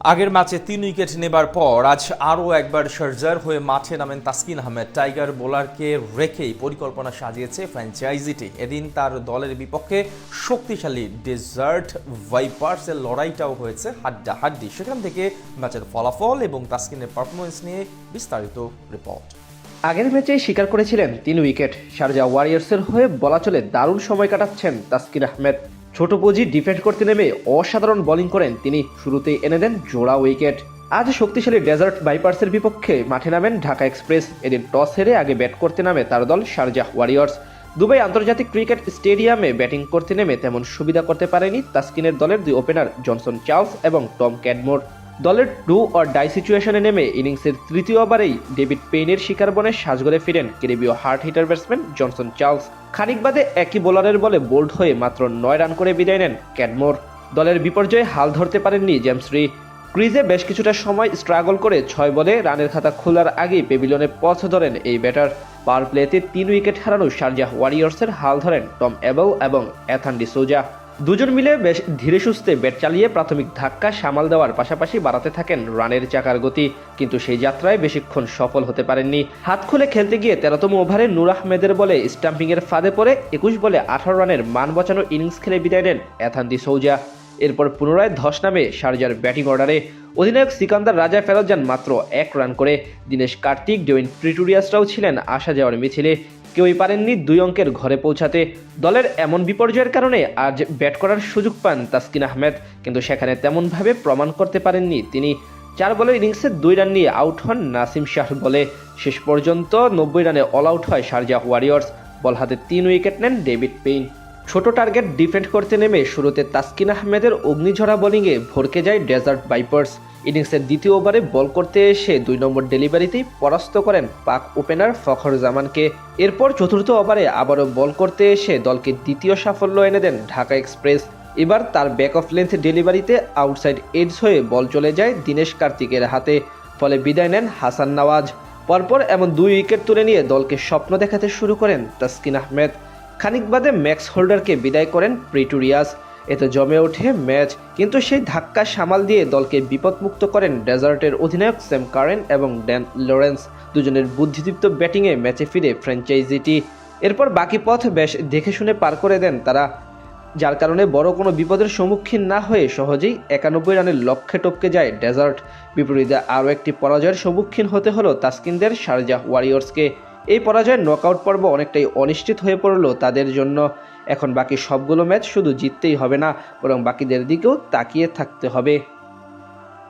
আগের ম্যাচে 3 উইকেট নেবার পর আজ আরও একবার শারজার হয়ে মাঠে নামেন তাসকিন আহমেদ। টাইগার বোলারকে রেখেই পরিকল্পনা সাজিয়েছে ফ্র্যাঞ্চাইজিটি। এদিন তার দলের বিপক্ষে শক্তিশালী ডেজার্ট ভাইপার্সের লড়াইটাও হয়েছে হাড্ডাহাড্ডি। সেখান থেকে ম্যাচের ফলাফল এবং তাসকিনের পারফরমেন্স নিয়ে বিস্তারিত রিপোর্ট। আগের ম্যাচেই স্বীকার করেছিলেন 3 উইকেট। শারজা ওয়ারিয়র্সের হয়ে বলা চলে দারুণ সময় কাটাচ্ছেন তাসকিন আহমেদ। ছোট পুঁজি ডিফেন্ড করতে নেমে অসাধারণ বোলিং করেন তিনি, শুরুতেই এনে দেন জোড়া উইকেট। আজ শক্তিশালী ডেজার্ট ভাইপার্সের বিপক্ষে মাঠে নামেন ঢাকা এক্সপ্রেস। এদিন টস হেরে আগে ব্যাট করতে নামে তার দল শারজাহ ওয়ারিয়র্স। দুবাই আন্তর্জাতিক ক্রিকেট স্টেডিয়ামে ব্যাটিং করতে নেমে তেমন সুবিধা করতে পারেনি তাসকিনের দলের দুই ওপেনার জনসন চার্লস এবং টম ক্যাডমোর। দলের ডু অর ডাই সিচুয়েশনে নেমে ইনিংসের তৃতীয় ওভারেই ডেভিড পেইনের শিকার বনে সাজঘরে ফিরেন ক্যারিবীয় hard hitter batsman Johnson Charles. খানিক বাদে একই বোলারের বলে বোল্ড হয়ে মাত্র 9 রান করে বিদায় নেন ক্যাডমোর। দলের বিপর্যয়ে হাল ধরতে পারেননি জেমস রি। ক্রিজে বেশ কিছুটা সময় স্ট্রাগল করে 6 বলে রানের খাতা খোলার আগেই পেভিলিয়নে পথ ধরেন এই ব্যাটার। পাওয়ার প্লেতে 3 উইকেট হারানো শারজাহ ওয়ারিয়র্সের হাল ধরেন টম অ্যাবেল এবং এথান ডিসোজা। দুজন মিলে বেশ ধীরে সুস্থে ব্যাট চালিয়ে প্রাথমিক ধাক্কা সামাল দেওয়ার পাশাপাশি বাড়াতে থাকেন রানের চাকার গতি, কিন্তু সেই যাত্রায় বেশিক্ষণ সফল হতে পারেননি। হাত খুলে খেলতে গিয়ে 13তম ওভারে নূর আহমেদের বলে স্টাম্পিংয়ের ফাঁদে পড়ে 21 বলে 18 রানের মান বাঁচানো ইনিংস খেলে বিদায় নেন এথান ডিসোজা। এরপর পুনরায় ধস নামে শারজার ব্যাটিং অর্ডারে। অধিনায়ক সিকান্দার রাজা ফেরত যান মাত্র 1 রান করে। দীনেশ কার্তিক, ডেভিন প্রিটোরিয়াসরাও ছিলেন আসা যাওয়ার মিছিলে, কেউই পারেননি 2 অঙ্কের ঘরে পৌঁছাতে। দলের এমন বিপর্যয়ের কারণে আজ ব্যাট করার সুযোগ পান তাসকিন আহমেদ, কিন্তু সেখানে তেমনভাবে প্রমাণ করতে পারেননি তিনি। 4 বলের ইনিংসে 2 রান নিয়ে আউট হন নাসিম শাহ বলে। শেষ পর্যন্ত 90 রানে অল আউট হয় শারজাহ ওয়ারিয়র্স। বল হাতে 3 উইকেট নেন ডেভিড পেইন। ছোট টার্গেট ডিফেন্ড করতে নেমে শুরুতে তাসকিন আহমেদের অগ্নিঝরা বোলিংয়ে ভরকে যায় ডেজার্ট ভাইপার্স। ইনিংসের দ্বিতীয় ওভারে বল করতে এসে 2 নম্বর ডেলিভারিতেই পরাস্ত করেন পাক ওপেনার ফখর জামানকে। এরপর চতুর্থ ওভারে আবারও বল করতে এসে দলকে দ্বিতীয় সাফল্য এনে দেন ঢাকা এক্সপ্রেস। এবার তার ব্যাক অফ লেন্থ ডেলিভারিতে আউটসাইড এডজ হয়ে বল চলে যায় দীনেশ কার্তিকের হাতে, ফলে বিদায় নেন হাসান নওয়াজ। পরপর এমন 2 উইকেট তুলে নিয়ে দলকে স্বপ্ন দেখাতে শুরু করেন তাসকিন আহমেদ। খানিক বাদে ম্যাক্স হোল্ডারকে বিদায় করেন প্রিটোরিয়াস। এতে জমে ওঠে ম্যাচ, কিন্তু সেই ধাক্কা সামাল দিয়ে দলকে বিপদমুক্ত করেন ডেজার্টের অধিনায়ক স্যাম কারেন এবং ড্যান লরেন্স। দুজনের বুদ্ধিদীপ্ত ব্যাটিংয়ে ম্যাচে ফিরে ফ্র্যাঞ্চাইজিটি। এরপর বাকি পথ বেশ দেখে শুনে পার করে দেন তারা, যার কারণে বড় কোনো বিপদের সম্মুখীন না হয়ে সহজেই 91 রানের লক্ষ্যে টপকে যায় ডেজার্ট। বিপরীতে আরও একটি পরাজয়ের সম্মুখীন হতে হলো তাসকিনদের শারজাহ ওয়ারিয়র্সকে। এই পরাজয়ের নকআউট পর্ব অনেকটাই অনিশ্চিত হয়ে পড়ল তাদের জন্য। এখন বাকি সবগুলো ম্যাচ শুধু জিততেই হবে না, বরং বাকিদের দিকেও তাকিয়ে থাকতে হবে।